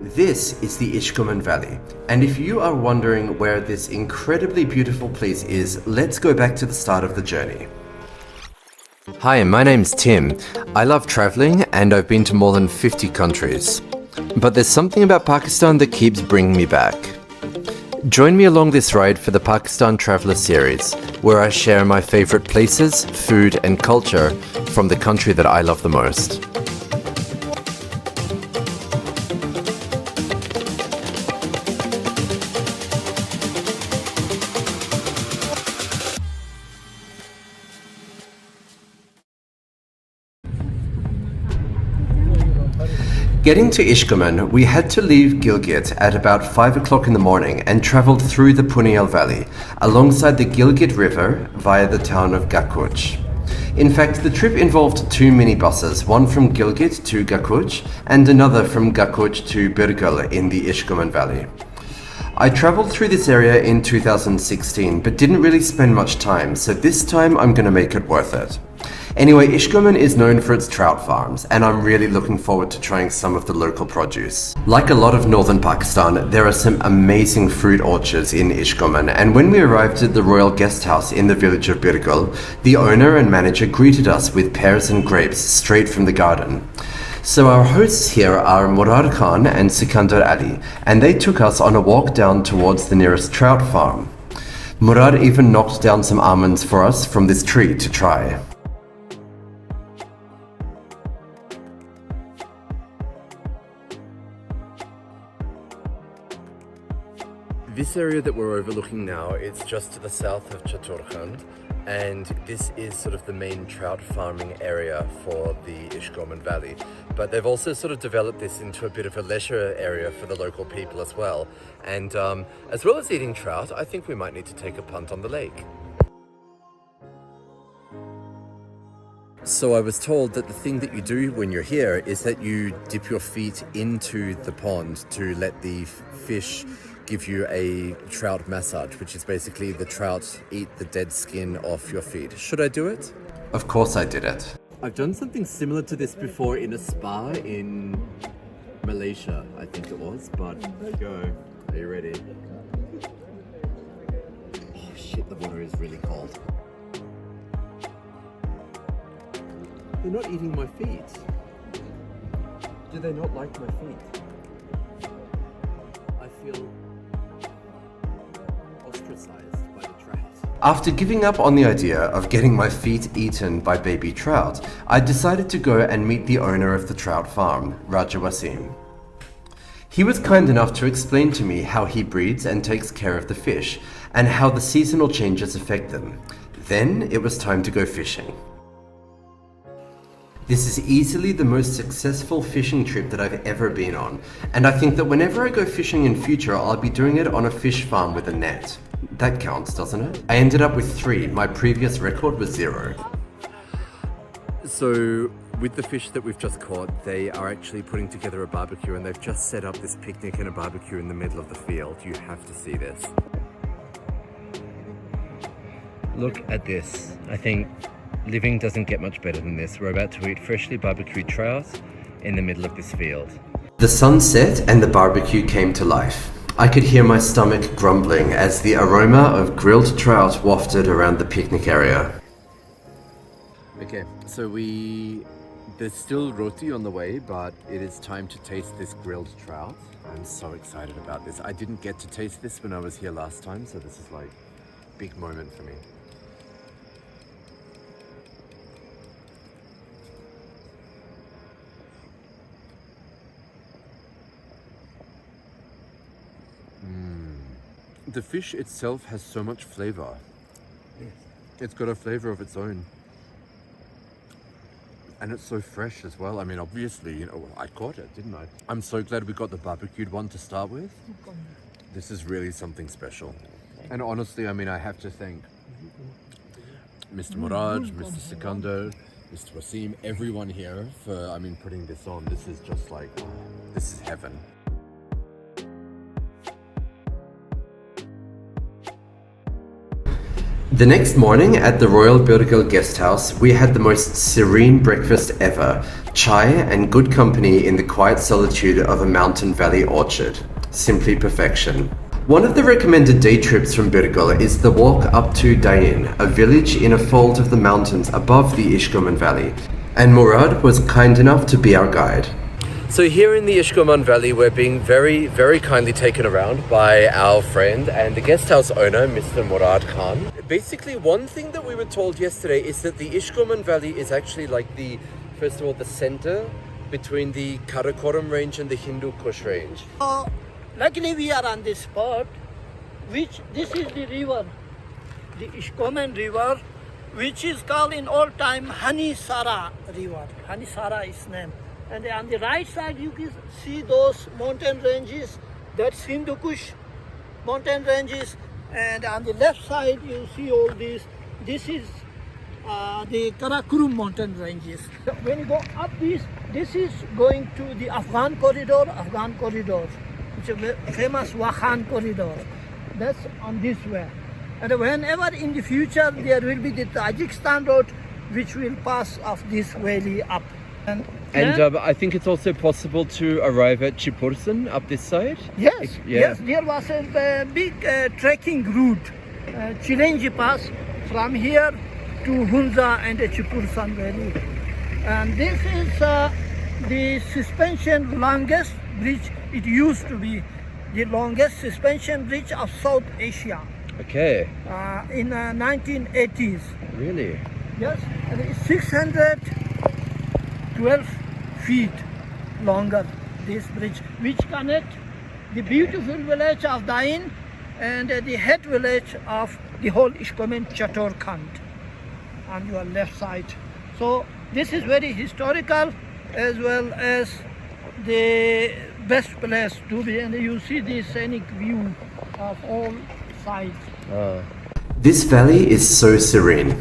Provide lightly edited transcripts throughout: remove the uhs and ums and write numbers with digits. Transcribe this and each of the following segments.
This is the Ishkomen Valley, and if you are wondering where this incredibly beautiful place is, let's go back to the start of the journey. Hi, my name's Tim. I love traveling and I've been to more than 50 countries. But there's something about Pakistan that keeps bringing me back. Join me along this ride for the Pakistan Traveler series, where I share my favorite places, food and culture from the country that I love the most. Getting to Ishkomen, we had to leave Gilgit at about 5 o'clock in the morning and travelled through the Puniel Valley, alongside the Gilgit River via the town of Gakuch. In fact, the trip involved two minibuses, one from Gilgit to Gakuch and another from Gakuch to Birgal in the Ishkomen Valley. I travelled through this area in 2016 but didn't really spend much time, so this time I'm going to make it worth it. Anyway, Ishkomen is known for its trout farms, and I'm really looking forward to trying some of the local produce. Like a lot of northern Pakistan, there are some amazing fruit orchards in Ishkomen, and when we arrived at the royal guest house in the village of Birgal, the owner and manager greeted us with pears and grapes straight from the garden. So our hosts here are Murad Khan and Sikandar Ali, and they took us on a walk down towards the nearest trout farm. Murad even knocked down some almonds for us from this tree to try. This area that we're overlooking now, it's just to the south of Chaturkhand, and this is sort of the main trout farming area for the Ishkomen Valley. But they've also sort of developed this into a bit of a leisure area for the local people as well. And as well as eating trout, I think we might need to take a punt on the lake. So I was told that the thing that you do when you're here is that you dip your feet into the pond to let the fish give you a trout massage, which is basically the trout eat the dead skin off your feet. Should I do it? Of course I did it. I've done something similar to this before in a spa in Malaysia, I think it was, but go. Are you ready? Oh shit, the water is really cold. They're not eating my feet. Do they not like my feet? I feel ostracized by the trout. After giving up on the idea of getting my feet eaten by baby trout, I decided to go and meet the owner of the trout farm, Raja Wasim. He was kind enough to explain to me how he breeds and takes care of the fish, and how the seasonal changes affect them. Then it was time to go fishing. This is easily the most successful fishing trip that I've ever been on, and I think that whenever I go fishing in future, I'll be doing it on a fish farm with a net. That counts, doesn't it? I ended up with 3. My previous record was 0. So, with the fish that we've just caught, they are actually putting together a barbecue, and they've just set up this picnic and a barbecue in the middle of the field. You have to see this. Look at this. I think living doesn't get much better than this. We're about to eat freshly barbecued trout in the middle of this field. The sun set and the barbecue came to life. I could hear my stomach grumbling as the aroma of grilled trout wafted around the picnic area. Okay, so there's still roti on the way, but it is time to taste this grilled trout. I'm so excited about this. I didn't get to taste this when I was here last time, so this is like a big moment for me. The fish itself has so much flavor. It's got a flavor of its own. And it's so fresh as well. I mean, obviously, I caught it, didn't I? I'm so glad we got the barbecued one to start with. This is really something special. And honestly, I mean, I have to thank Mr. Murad, Mr. Sikandar, Mr. Wasim, everyone here for, putting this on. This is just like, this is heaven. The next morning at the Royal Birdigel guest house, we had the most serene breakfast ever, chai and good company in the quiet solitude of a mountain valley orchard. Simply perfection. One of the recommended day trips from Birdigel is the walk up to Dain, a village in a fold of the mountains above the Ishkomen Valley, and Murad was kind enough to be our guide. So here in the Ishkomen Valley, we're being very, very kindly taken around by our friend and the guest house owner, Mr. Murad Khan. Basically, one thing that we were told yesterday is that the Ishkomen Valley is actually like first of all, the center between the Karakoram range and the Hindu Kush range. Luckily we are on this spot, this is the river, the Ishkomen river, which is called in old time Hani Sara river. Hani Sara is name. And on the right side you can see those mountain ranges, that's Hindu Kush mountain ranges, and on the left side you see all these, this is the Karakoram mountain ranges. When you go up this is going to the Afghan corridor, which is a famous Wakhan corridor. That's on this way. And whenever in the future there will be the Tajikistan road which will pass off this valley up. And I think it's also possible to arrive at Chipursan up this side? Yes, yes, there was a big trekking route, Chilenji Pass, from here to Hunza and the Chipursan Valley. And this is the suspension longest bridge. It used to be the longest suspension bridge of South Asia. Okay. In 1980s. Really? Yes, and it's 612 feet longer, this bridge, which connect the beautiful village of Dain and the head village of the whole Ishkomen Chatorkhand on your left side. So this is very historical as well as the best place to be, and you see the scenic view of all sides. This valley is so serene.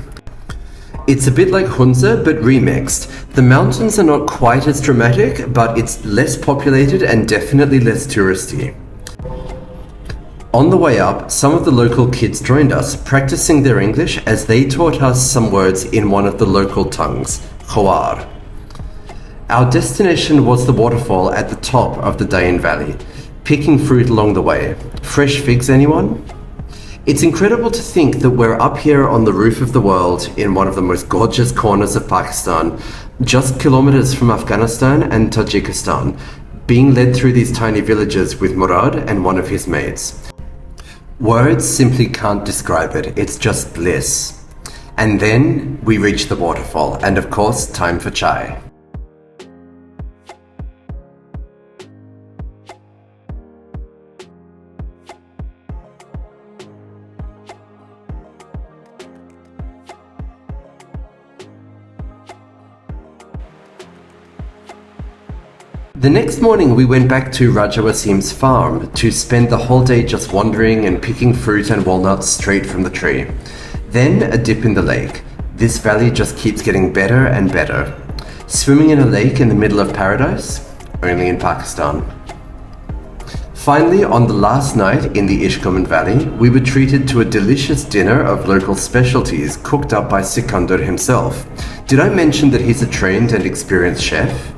It's a bit like Hunza, but remixed. The mountains are not quite as dramatic, but it's less populated and definitely less touristy. On the way up, some of the local kids joined us, practicing their English as they taught us some words in one of the local tongues, Khawar. Our destination was the waterfall at the top of the Dain Valley, picking fruit along the way. Fresh figs, anyone? It's incredible to think that we're up here on the roof of the world in one of the most gorgeous corners of Pakistan, just kilometers from Afghanistan and Tajikistan, being led through these tiny villages with Murad and one of his mates. Words simply can't describe it, it's just bliss. And then we reach the waterfall, and of course, time for chai. The next morning we went back to Raja Wasim's farm to spend the whole day just wandering and picking fruit and walnuts straight from the tree. Then a dip in the lake. This valley just keeps getting better and better. Swimming in a lake in the middle of paradise? Only in Pakistan. Finally, on the last night in the Ishkomen Valley, we were treated to a delicious dinner of local specialties cooked up by Sikandar himself. Did I mention that he's a trained and experienced chef?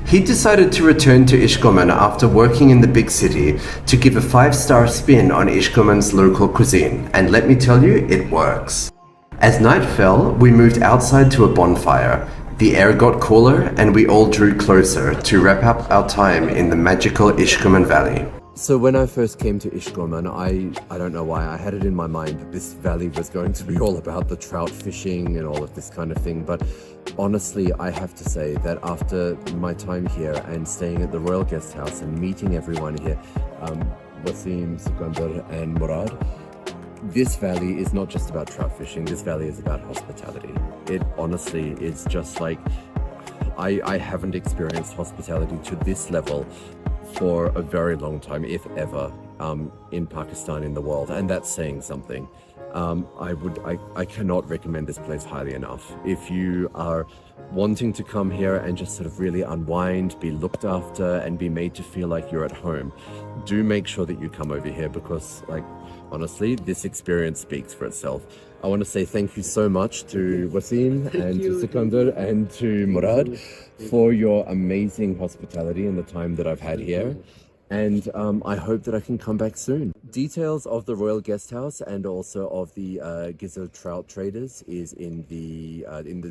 He decided to return to Ishkomen after working in the big city to give a 5-star spin on Ishkomen's local cuisine, and let me tell you, it works. As night fell, we moved outside to a bonfire. The air got cooler and we all drew closer to wrap up our time in the magical Ishkomen Valley. So when I first came to Ishkomen, I don't know why, I had it in my mind that this valley was going to be all about the trout fishing and all of this kind of thing, but honestly, I have to say that after my time here and staying at the Royal Guest House and meeting everyone here, Wasim, Sikandar and Murad, this valley is not just about trout fishing, this valley is about hospitality. It honestly is just like, I haven't experienced hospitality to this level for a very long time, if ever. in Pakistan, in the world, and that's saying something. I cannot recommend this place highly enough. If you are wanting to come here and just sort of really unwind, be looked after, and be made to feel like you're at home, do make sure that you come over here, because, like, honestly, this experience speaks for itself. I want to say thank you so much to Wasim and to Sikandar and to Murad for your amazing hospitality and the time that I've had here. And I hope that I can come back soon. Details of the Royal Guest House and also of the Gizzard Trout Traders is in the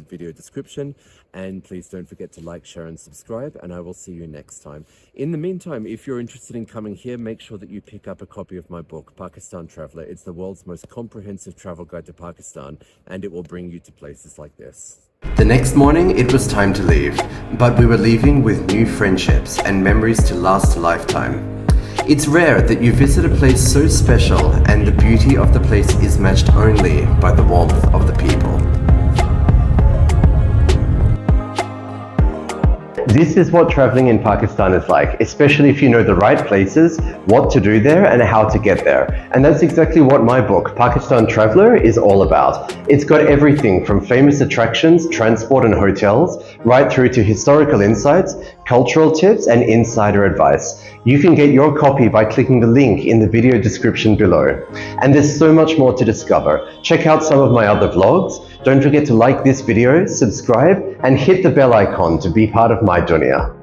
video description. And please don't forget to like, share and subscribe, and I will see you next time. In the meantime, if you're interested in coming here, make sure that you pick up a copy of my book, Pakistan Traveler. It's the world's most comprehensive travel guide to Pakistan, and it will bring you to places like this. The next morning, it was time to leave, but we were leaving with new friendships and memories to last a lifetime. It's rare that you visit a place so special and the beauty of the place is matched only by the warmth of the people. This is what traveling in Pakistan is like, especially if you know the right places, what to do there, and how to get there. And that's exactly what my book, Pakistan Traveler, is all about. It's got everything from famous attractions, transport and hotels, right through to historical insights, cultural tips, and insider advice. You can get your copy by clicking the link in the video description below. And there's so much more to discover. Check out some of my other vlogs. Don't forget to like this video, subscribe, and hit the bell icon to be part of my dunya.